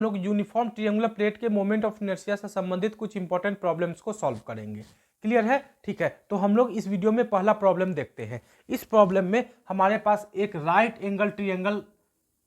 लोग uniform triangular plate के moment of inertia से संबंधित कुछ इंपॉर्टेंट प्रॉब्लम्स को सॉल्व करेंगे। क्लियर है? ठीक है, तो हम लोग इस वीडियो में पहला प्रॉब्लम देखते हैं। इस प्रॉब्लम में हमारे पास एक राइट एंगल ट्रायंगल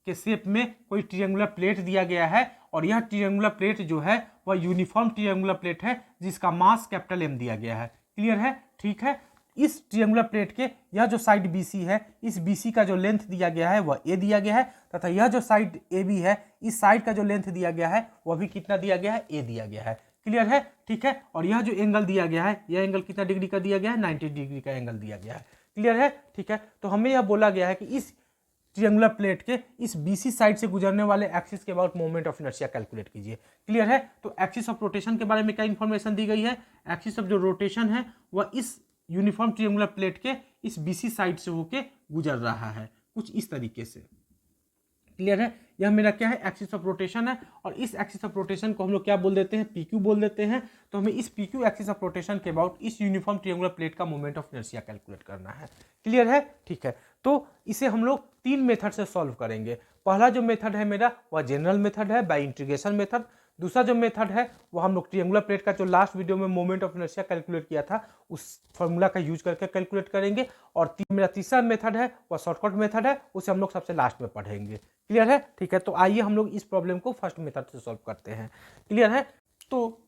के शेप में कोई ट्रायंगुलर प्लेट दिया गया है और यह ट्रायंगुलर प्लेट जो है वह यूनिफॉर्म ट्रायंगुलर प्लेट है जिसका मास कैपिटल M दिया गया है। क्लियर है? ठीक है, इस ट्रायंगुलर प्लेट के यह जो साइड BC है, इस BC का जो लेंथ दिया गया है वह A दिया गया है तथा यह जो साइड AB है, इस साइड का जो लेंथ दिया गया है वह भी कितना दिया गया है? A दिया गया है। क्लियर है? ठीक है, और यह जो एंगल दिया गया है, यह एंगल कितना डिग्री का दिया गया है? 90 डिग्री का एंगल दिया गया है। क्लियर है? ठीक है, तो हमें यह बोला गया है कि इस ट्रायंगुलर प्लेट के इस BC साइड से गुजरने वाले एक्सिस के about moment of inertia calculate कीजिए। क्लियर है? तो एक्सिस ऑफ रोटेशन के बारे में क्या इंफॉर्मेशन दी गई है? एक्सिस ऑफ जो रोटेशन है वह इस यूनिफॉर्म ट्रायंगुलर प्लेट के इस BC साइड से होके गुजर रहा है, कुछ इस तरीके से। क्लियर है? यह मेरा क्या है? एक्सिस ऑफ रोटेशन है और इस एक्सिस ऑफ रोटेशन को हम लोग क्या बोल देते हैं? PQ बोल देते हैं। तो हमें इस PQ एक्सिस ऑफ रोटेशन के अबाउट इस यूनिफॉर्म ट्रायंगुलर प्लेट का मोमेंट ऑफ इनर्शिया कैलकुलेट करना है। क्लियर है? ठीक है, तो इसे हम लोग 3 मेथड से सॉल्व करेंगे। पहला जो मेथड है मेरा वह जनरल मेथड है, बाय इंटीग्रेशन मेथड। दूसरा जो मेथड है वो हम लोग ट्रायंगुलर प्लेट का जो लास्ट वीडियो में मोमेंट ऑफ इनर्शिया कैलकुलेट किया था उस फॉर्मूला का यूज करके कैलकुलेट करेंगे। और मेरा तीसरा मेथड है वह शॉर्टकट मेथड है, उसे हम लोग सबसे लास्ट में पढ़ेंगे। क्लियर है? ठीक है, तो आइए हम लोग इस प्रॉब्लम को फर्स्ट मेथड से सॉल्व करते हैं। क्लियर है? तो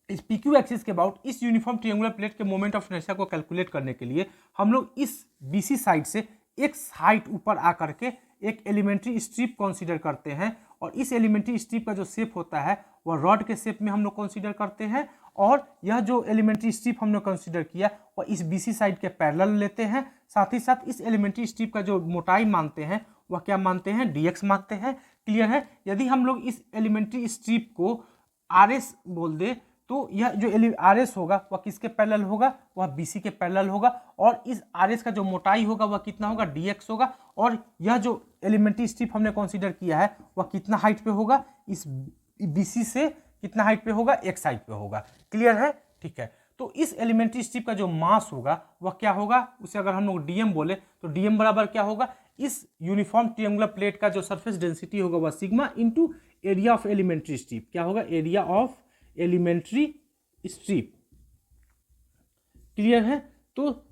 इस PQ एक्सिस के अबाउट इस यूनिफॉर्म ट्रायंगुलर प्लेट के मोमेंट ऑफ इनर्शिया को कैलकुलेट करने के लिए हम लोग इस BC साइड से एक हाइट ऊपर आकर के एक एलिमेंट्री स्ट्रिप कंसीडर करते हैं और इस एलिमेंट्री स्ट्रिप का जो शेप होता है वह रॉड के शेप में हम लोग कंसीडर करते हैं और यह जो एलिमेंट्री स्ट्रिप हमने कंसीडर किया वह इस BC साइड के पैरेलल लेते हैं। साथ ही साथ इस एलिमेंट्री स्ट्रिप का जो मोटाई मानते हैं वह क्या मानते हैं? DX मानते हैं। क्लियर है? यदि हम लोग इस एलिमेंट्री स्ट्रिप को RS बोल दे तो यह जो RS होगा वह किसके पैरेलल होगा? वह BC के पैरेलल होगा और इस RS का जो मोटाई होगा वह कितना होगा? DX होगा। और यह जो एलिमेंट्री स्ट्रिप हमने कंसीडर किया है वह कितना हाइट पे होगा? इस BC से कितना हाइट पे होगा? X हाइट पे होगा। क्लियर है? ठीक है, तो इस एलिमेंट्री स्ट्रिप का जो मास होगा वह क्या होगा? उसे अगर हम लोग DM बोले तो DM बराबर क्या होगा? इस यूनिफॉर्म ट्रायंगुलर प्लेट का जो सरफेस डेंसिटी होगा वह sigma into area of elementary strip. क्या होगा? Area of elementary strip. Clear है? तो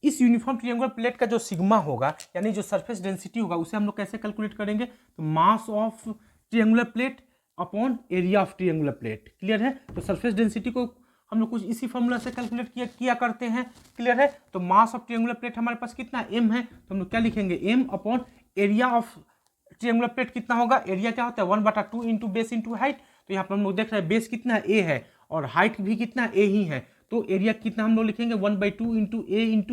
इस यूनिफॉर्म ट्रायंगुलर प्लेट का जो सिग्मा होगा यानी जो सरफेस डेंसिटी होगा उसे हम लोग कैसे कैलकुलेट करेंगे? तो mass of triangular plate upon area of triangular plate. Clear है? तो सरफेस डेंसिटी को हम लोग कुछ इसी फॉर्मूला से कैलकुलेट किया करते हैं। क्लियर है? तो मास ऑफ ट्रायंगुलर प्लेट हमारे पास कितना M है, तो हम लोग क्या लिखेंगे? M upon area of triangular plate कितना होगा? एरिया क्या होता है? 1/2 इंटू बेस इंटू हाइट। तो यहाँ पर हम लोग देख रहे हैं बेस कितना है? A है और हाइट भी कितना? A ही है। तो एरिया कितना हम लोग लिखेंगे? 1/2 इंटू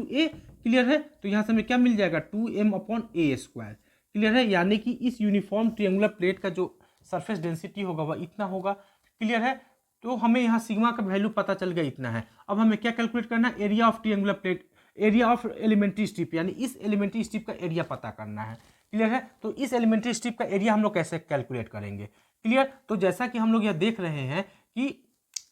A। क्लियर है? तो यहाँ से हमें क्या मिल जाएगा? 2M upon A square. Clear है? यानी कि इस यूनिफॉर्म ट्रायंगुलर प्लेट का जो सरफेस डेंसिटी होगा वह इतना होगा। क्लियर है? तो हमें यहाँ सिग्मा का वैल्यू पता चल गया, इतना है। अब हमें क्या कैलकुलेट करना है? Area of triangular plate, area of elementary strip, यानी इस एलिमेंट्री स्ट्रिप का एरिया पता करना है। क्लियर है? तो इस एलिमेंट्री स्ट्रिप का एरिया हम लोग कैसे कैलकुलेट करेंगे? क्लियर? तो जैसा कि हम लोग यह देख रहे हैं कि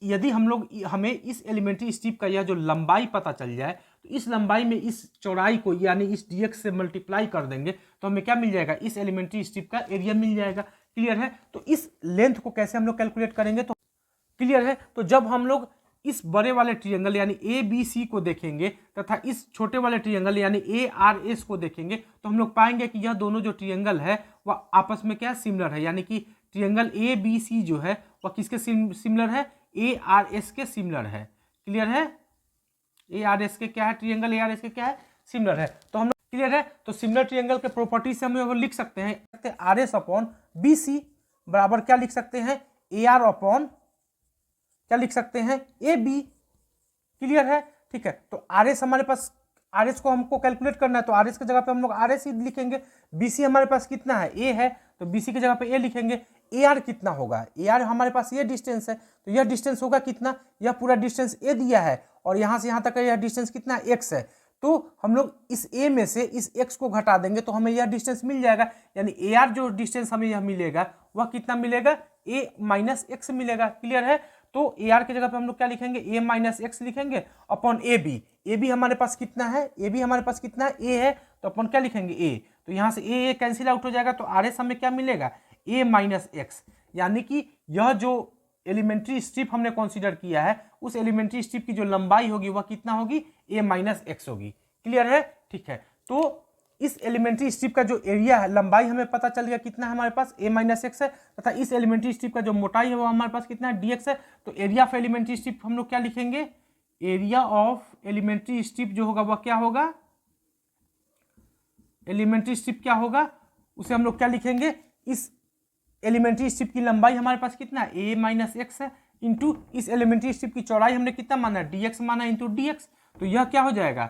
यदि हमें इस एलिमेंट्री स्ट्रिप का यह जो लंबाई पता चल जाए तो इस लंबाई में इस चौड़ाई को यानी इस DX से मल्टीप्लाई कर देंगे तो हमें क्या मिल जाएगा? इस एलिमेंट्री स्ट्रिप का एरिया मिल जाएगा। क्लियर है? तो इस लेंथ को कैसे हम लोग कैलकुलेट करेंगे? तो क्लियर है? तो जब हम लोग इस बड़े वाले ट्रायंगल यानी ABC को देखेंगे तथा इस छोटे वाले ट्रायंगल यानी ARS को देखेंगे तो हम लोग पाएंगे कि यह दोनों जो ट्रायंगल है वह आपस में क्या सिमिलर है, यानी कि ट्रायंगल ABC जो है वह किसके सिमिलर है? ARS के सिमिलर है। क्लियर है? ARS के क्या है? ट्रायंगल ARS के क्या है? सिमिलर है। तो हम लोग क्लियर है? तो सिमिलर ट्रायंगल के प्रॉपर्टी से हम लिख सकते हैं RS अपॉन BC बराबर क्या लिख सकते हैं? AR अपॉन क्या लिख सकते हैं? AB। क्लियर है? ठीक है, तो RS हमारे पास, RS को हमको कैलकुलेट करना है तो RS की जगह पे हम लोग RS ही लिखेंगे। BC हमारे पास कितना है? A है, तो BC की जगह पे A लिखेंगे। AR कितना होगा? AR हमारे पास ये डिस्टेंस है, तो यह डिस्टेंस होगा कितना? यह पूरा डिस्टेंस A दिया है और यहाँ से यहाँ तक का यह डिस्टेंस कितना? X है। तो हम लोग इस A में से इस X को घटा देंगे तो हमें यह डिस्टेंस मिल जाएगा, यानी AR जो डिस्टेंस हमें यह मिलेगा वह कितना मिलेगा? A माइनस X मिलेगा। क्लियर है? तो AR की जगह पे हम लोग क्या लिखेंगे? A माइनस X लिखेंगे अपॉन AB। AB हमारे पास कितना है? AB हमारे पास कितना है? A है, तो अपन क्या लिखेंगे? A। तो यहाँ से A कैंसिल आउट हो जाएगा तो RS हमें क्या मिलेगा? A minus X। यानी कि यह जो एलिमेंट्री स्ट्रिप हमने कंसीडर किया है उस एलिमेंट्री स्ट्रिप की जो लंबाई होगी वह कितना होगी, a माइनस एक्स होगी। क्लियर है, ठीक है। तो इस एलिमेंट्री स्ट्रिप का जो एरिया है, लंबाई हमें पता चल गया कितना है हमारे पास, a माइनस एक्स है, तथा इस एलिमेंट्री स्ट्रिप का जो मोटाई है वो हमारे पास कितना है, dx है। तो एरिया ऑफ एलिमेंट्री स्ट्रिप हम लोग क्या लिखेंगे, एरिया ऑफ एलिमेंट्री स्ट्रिप जो होगा वह क्या होगा, एलिमेंट्री स्ट्रिप क्या होगा, उसे हम लोग क्या लिखेंगे, इस एलिमेंट्री स्ट्रिप की लंबाई हमारे पास कितना है, a माइनस एक्स है, इंटू इस एलिमेंट्री स्ट्रिप की चौड़ाई हमने कितना माना है, dx माना, इंटू dx। तो यह क्या हो जाएगा,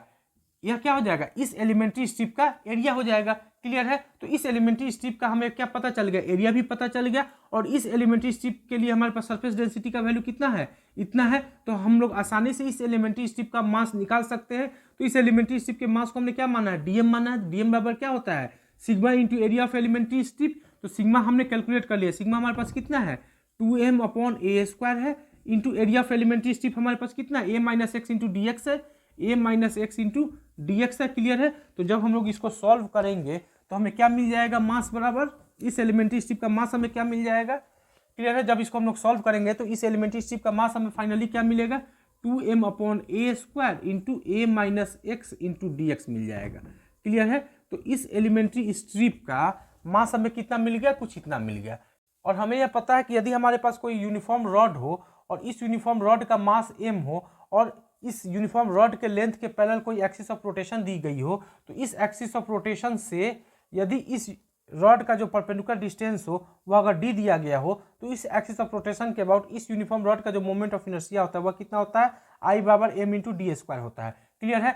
यह क्या हो जाएगा, इस एलिमेंट्री स्ट्रिप का एरिया हो जाएगा। क्लियर है, तो इस एलिमेंट्री स्ट्रिप का हमें क्या पता चल गया, एरिया भी पता चल गया, और इस एलिमेंट्री स्ट्रिप के लिए हमारे पास सरफेस डेंसिटी का वैल्यू कितना है, इतना है। तो हम लोग आसानी से इस एलिमेंट्री स्ट्रिप का मास निकाल सकते हैं। तो इस एलिमेंट्री स्ट्रिप के मास को हमने क्या माना है, डीएम माना है। डीएम बराबर क्या होता है, sigma into area of elementary strip. तो सिग्मा हमने कैलकुलेट कर लिया, सिग्मा हमारे पास कितना है, 2m अपॉन ए स्क्वायर है, into area of elementary strip हमारे पास कितना है, a minus x into d x है, a minus x into d x है। क्लियर है, तो जब हम लोग इसको सॉल्व करेंगे तो हमें क्या मिल जाएगा, मास बराबर इस एलिमेंट्री स्ट्रिप का मास हमें क्या मिल जाएगा। क्लियर है, जब इसको हम लोग सॉल्व करेंगे तो इस एलिमेंट्री स्ट्रिप का मास हमें फाइनली क्या मिलेगा, 2m upon a square into a minus x into d x मिल जाएगा। क्लियर है, तो इस एलिमेंट्री स्ट्रिप का मास हमें कितना मिल गया, कुछ इतना मिल गया। और हमें यह पता है कि यदि हमारे पास कोई यूनिफॉर्म रॉड हो और इस यूनिफॉर्म रॉड का मास m हो और इस यूनिफॉर्म रॉड के लेंथ के पैरेलल कोई एक्सिस ऑफ रोटेशन दी गई हो, तो इस एक्सिस ऑफ रोटेशन से यदि इस रॉड का जो परपेंडिकुलर डिस्टेंस हो वह अगर d दिया गया हो, तो इस एक्सिस ऑफ रोटेशन के अबाउट इस यूनिफॉर्म रॉड का जो मोमेंट ऑफ इनर्शिया होता है वह कितना होता है, I बराबर m इंटू डी स्क्वायर होता है। क्लियर है,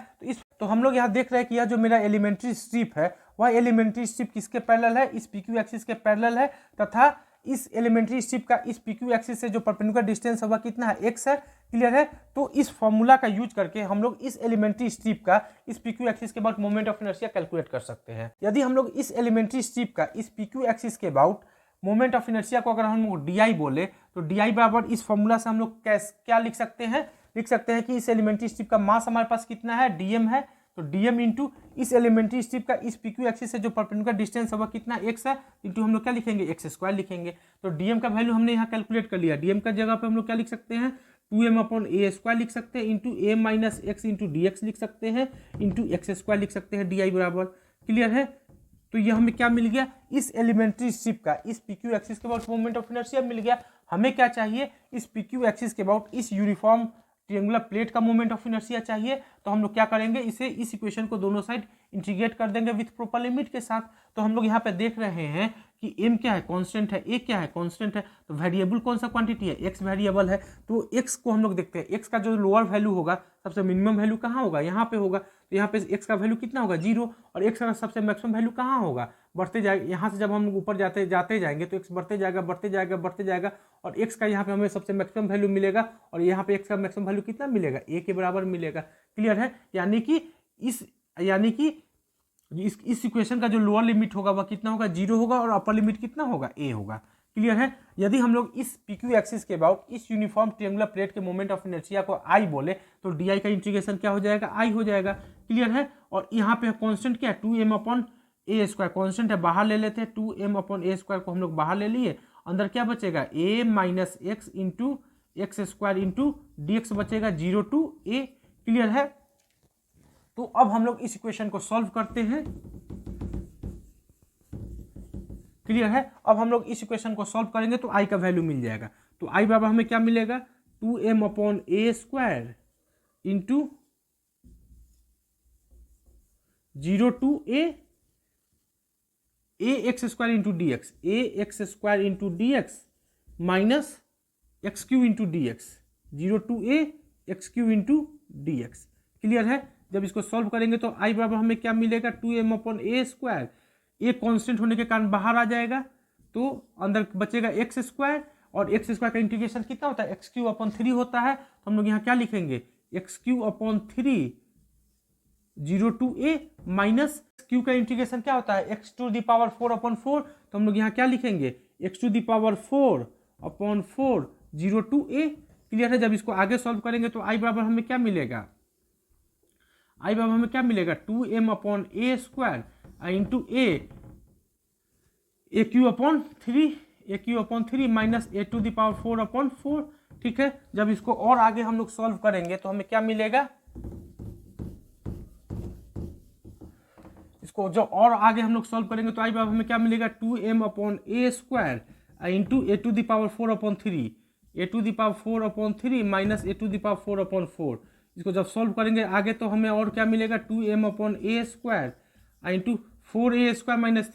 तो हम लोग यहाँ देख रहे हैं कि यह जो मेरा एलिमेंट्री स्ट्रिप है वह एलिमेंट्री स्ट्रिप किसके पैरेलल है, इस PQ एक्सिस के पैरेलल है, तथा इस एलिमेंट्री स्ट्रिप का इस PQ एक्सिस से जो परपेंडिकुलर डिस्टेंस है वह कितना है, x है। क्लियर है, तो इस फॉर्मूला का यूज करके हम लोग इस एलिमेंट्री स्ट्रिप का इस PQ एक्सिस के about moment of inertia calculate कर सकते हैं। यदि हम लोग इस एलिमेंट्री स्ट्रिप का इस PQ एक्सिस के अबाउट मोमेंट ऑफ इनर्शिया को अगर हम लोग डी बोले तो डी बराबर इस फॉर्मूला से हम लोग क्या लिख सकते हैं, लिख सकते हैं कि इस एलिमेंट्री स्ट्रिप का मास हमारे पास कितना है, डीएम है। तो डीएम इंटू इस एलिमेंट्री स्ट्रिप का इस PQ एक्सिस से जो परपेंडिकुलर डिस्टेंस है वह कितना x है, इंटू हम लोग क्या लिखेंगे, एक्स स्क्वायर लिखेंगे। तो डीएम का वैल्यू हमने यहाँ कैलकुलेट कर लिया, डीएम का जगह पे हम लोग क्या लिख सकते हैं, 2m अपॉन ए स्क्वायर लिख सकते हैं, into a minus x into d x लिख सकते हैं, इंटू एक्स स्क्वायर लिख सकते हैं, डी बराबर। क्लियर है, तो ये हमें क्या मिल गया, इस एलिमेंट्री स्ट्रिप का इस PQ एक्सिस के अबाउट मोमेंट ऑफ इनर्शिया मिल गया। हमें क्या चाहिए, इस PQ एक्सिस के अबाउट इस यूनिफॉर्म ट्रायंगुलर प्लेट का मोमेंट ऑफ इनर्शिया चाहिए। तो हम लोग क्या करेंगे, इसे इस इक्वेशन को दोनों साइड इंटीग्रेट कर देंगे विथ प्रॉपर लिमिट के साथ। तो हम लोग यहाँ पे देख रहे हैं कि m क्या है, कांस्टेंट है, a क्या है, कांस्टेंट है, तो वेरिएबल कौन सा क्वांटिटी है, x वेरिएबल है। तो x को हम लोग देखते हैं, x का जो लोअर वैल्यू होगा, सबसे मिनिमम वैल्यू कहाँ होगा, यहाँ पे होगा। तो यहाँ पे x का वैल्यू कितना होगा, 0, और x का सबसे मैक्सिमम वैल्यू कहाँ होगा, बढ़ते जाएगा। यहाँ से जब हम ऊपर जाते जाएंगे तो x बढ़ते जाएगा बढ़ते जाएगा बढ़ते जाएगा, और x का यहाँ पे हमें सबसे मैक्सिमम वैल्यू मिलेगा, और यहाँ पे x का मैक्सिमम वैल्यू कितना मिलेगा, a के बराबर मिलेगा। क्लियर है, यानी कि इस इक्वेशन का जो लोअर लिमिट होगा वह कितना होगा, 0 होगा, और अपर लिमिट कितना होगा, a होगा। क्लियर है, यदि हम लोग इस PQ एक्सिस के अबाउट इस यूनिफॉर्म ट्रायंगुलर प्लेट के मोमेंट ऑफ इनर्शिया को I बोले तो डी का इंटीग्रेशन क्या हो जाएगा, I हो जाएगा। क्लियर है, और यहाँ पे कांस्टेंट क्या है, 2m upon a square constant है, बाहर ले लेते हैं, 2m अपॉन ए स्क्वायर को हम लोग बाहर ले लिए, अंदर क्या बचेगा, a minus x into x square into d x बचेगा, 0 to a। क्लियर है, तो अब हम लोग इस इक्वेशन को सॉल्व करते हैं। क्लियर है, अब हम लोग इस इक्वेशन को सॉल्व करेंगे तो I का वैल्यू मिल जाएगा। तो I बराबर हमें क्या मिलेगा, 2m upon a square into 0 to a x square into d x, A x square into d x minus x Q into d x, 0 to a x Q into d x. Clear है, जब इसको solve करेंगे तो I बराबर हमें क्या मिलेगा, 2m upon a square, a constant होने के कारण बाहर आ जाएगा, तो अंदर बचेगा एक्स स्क्वायर, और एक्स स्क्वायर का इंटीग्रेशन कितना होता है, एक्स क्यू अपॉन 3 होता है। तो हम लोग यहाँ क्या लिखेंगे, x q upon 3 0 to a minus q का इंटीग्रेशन क्या होता है, x to the power 4 upon 4। तो हम लोग यहाँ क्या लिखेंगे, x to the power 4 upon 4 0 to a। Clear है, जब इसको आगे सॉल्व करेंगे तो I बराबर हमें क्या मिलेगा, I बराबर हमें क्या मिलेगा, 2m upon a square into a q upon 3 a q upon 3 minus a to the power 4 upon 4। ठीक है, जब इसको और आगे हम लोग सॉल्व करेंगे तो हमें क्या मिलेगा, इसको जब और आगे हम लोग सॉल्व करेंगे तो आई बाब हमें क्या मिलेगा, 2m upon a square into a to the power 4 upon 3, a to the power 4 upon 3 minus a to the power 4 upon 4। इसको जब सॉल्व करेंगे आगे तो हमें और क्या मिलेगा, 2m अपॉन ए स्क्वायर इंटू 4a square minus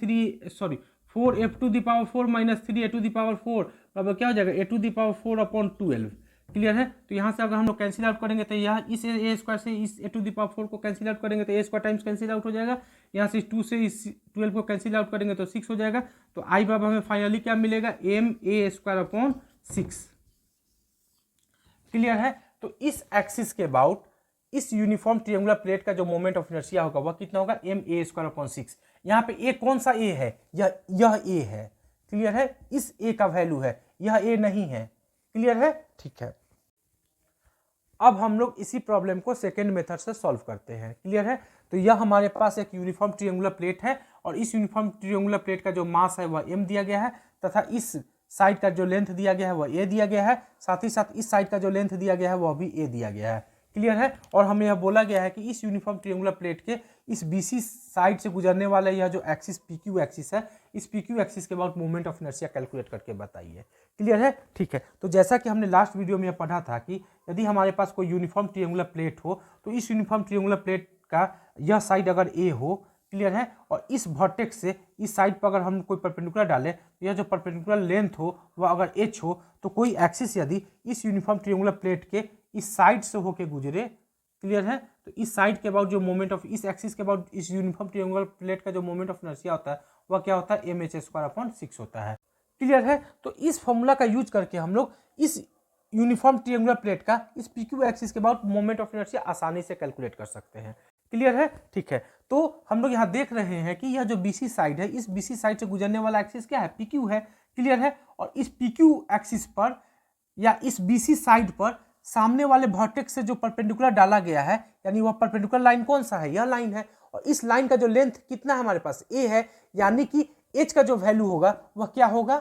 4f to the power 4 minus 3a to the power 4 बराबर क्या हो जाएगा, a to the power 4 upon 12। Clear है, तो यहाँ से अगर हम लोग कैंसिल आउट करेंगे तो यहाँ इस ए स्क्वायर से इस ए टू द पावर 4 को कैंसिल आउट करेंगे तो ए स्क्वायर टाइम्स कैंसिल आउट हो जाएगा, यहाँ से 2 से इस 12 को कैंसिल आउट करेंगे तो 6 हो जाएगा। तो आई बाब हमें फाइनली क्या मिलेगा, m a square upon 6। Clear है, तो इस एक्सिस के अबाउट इस यूनिफॉर्म ट्रायंगुलर प्लेट का जो मोमेंट ऑफ इनर्शिया होगा वह कितना होगा, एम ए स्क्वायर अपॉन 6। यहाँ पे ए कौन सा ए है, यह ए है। क्लियर है, इस ए का वैल्यू है, यह ए नहीं है। क्लियर है, ठीक है। अब हम लोग इसी प्रॉब्लम को सेकेंड मेथड से सॉल्व करते हैं। क्लियर है, तो यह हमारे पास एक यूनिफॉर्म ट्रायंगुलर प्लेट है और इस यूनिफॉर्म ट्रायंगुलर प्लेट का जो मास है वह m दिया गया है तथा इस साइड का जो लेंथ दिया गया है वह a दिया गया है, साथ ही साथ इस साइड का जो लेंथ दिया गया है वह भी a दिया गया है। क्लियर है, और हमें यह बोला गया है कि इस यूनिफॉर्म ट्रायंगुलर प्लेट के इस BC साइड से गुजरने वाला यह जो एक्सिस PQ एक्सिस है, इस PQ एक्सिस के बाद मोमेंट ऑफ इनर्शिया कैलकुलेट करके बताइए। क्लियर है, ठीक है। तो जैसा कि हमने लास्ट वीडियो में यह पढ़ा था कि यदि हमारे पास कोई यूनिफॉर्म ट्रायंगुलर प्लेट हो तो इस यूनिफॉर्म ट्रायंगुलर प्लेट का यह साइड अगर A हो, क्लियर है, और इस वर्टेक्स से इस साइड पर अगर हम कोई परपेंडिकुलर डालें तो यह जो परपेंडिकुलर लेंथ हो वह अगर h हो तो कोई एक्सिस यदि इस यूनिफॉर्म ट्रायंगुलर प्लेट के इस साइड से होके गुजरे, क्लियर है, तो इस साइड के अबाउट जो मोमेंट ऑफ इस एक्सिस के अबाउट इस यूनिफॉर्म ट्रायंगुलर प्लेट का जो मोमेंट ऑफ इनर्शिया होता है वह क्या होता है, एम एच स्क्वायर अपॉन 6 होता है। क्लियर है, तो इस फॉर्मूला का यूज करके हम लोग इस यूनिफॉर्म ट्रायंगुलर प्लेट का इस PQ एक्सिस के अबाउट मोमेंट ऑफ इनर्शिया आसानी से कैलकुलेट कर सकते हैं। क्लियर है, ठीक है। तो हम लोग यहाँ देख रहे हैं कि यह जो BC साइड है, इस BC साइड से गुजरने वाला एक्सिस क्या है, PQ है। क्लियर है, और इस PQ एक्सिस पर या इस BC साइड पर सामने वाले वर्टेक्स से जो परपेंडिकुलर डाला गया है, यानी वह परपेंडिकुलर लाइन कौन सा है, यह लाइन है, और इस लाइन का जो लेंथ कितना है हमारे पास, a है, यानी कि h का जो वैल्यू होगा वह क्या होगा,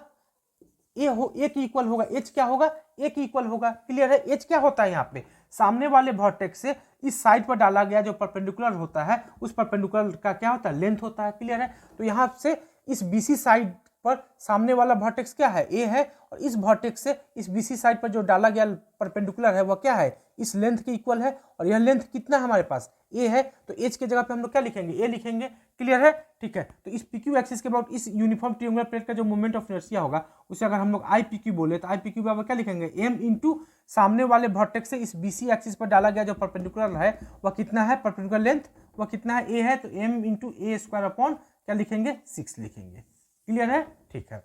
a की इक्वल होगा, h क्या होगा, a की इक्वल होगा। क्लियर है, h क्या होता है, यहाँ पे सामने वाले वर्टेक्स से इस साइड पर डाला गया जो परपेंडिकुलर होता है उस परपेंडिकुलर का क्या होता है, लेंथ होता है। क्लियर है, तो यहाँ से इस BC साइड पर सामने वाला वर्टेक्स क्या है, a है, और इस वर्टेक्स से इस BC साइड पर जो डाला गया परपेंडिकुलर है वह क्या है, इस लेंथ के इक्वल है, और यह लेंथ कितना है हमारे पास, a है, तो h के जगह पे हम लोग क्या लिखेंगे, a लिखेंगे। क्लियर है, ठीक है। तो इस PQ एक्सिस के अबाउट इस यूनिफॉर्म ट्रायंगुलर प्लेट का जो मोमेंट ऑफ इनर्शिया होगा उसे अगर हम लोग IPQ बोले तो IPQ बराबर क्या लिखेंगे, m इंटू सामने वाले वर्टेक्स से इस BC एक्सिस पर डाला गया जो परपेंडिकुलर है वह कितना है, परपेंडिकुलर लेंथ वह कितना है, a है, तो m इंटू ए स्क्वायर अपॉन क्या लिखेंगे, 6 लिखेंगे। क्लियर है, ठीक है।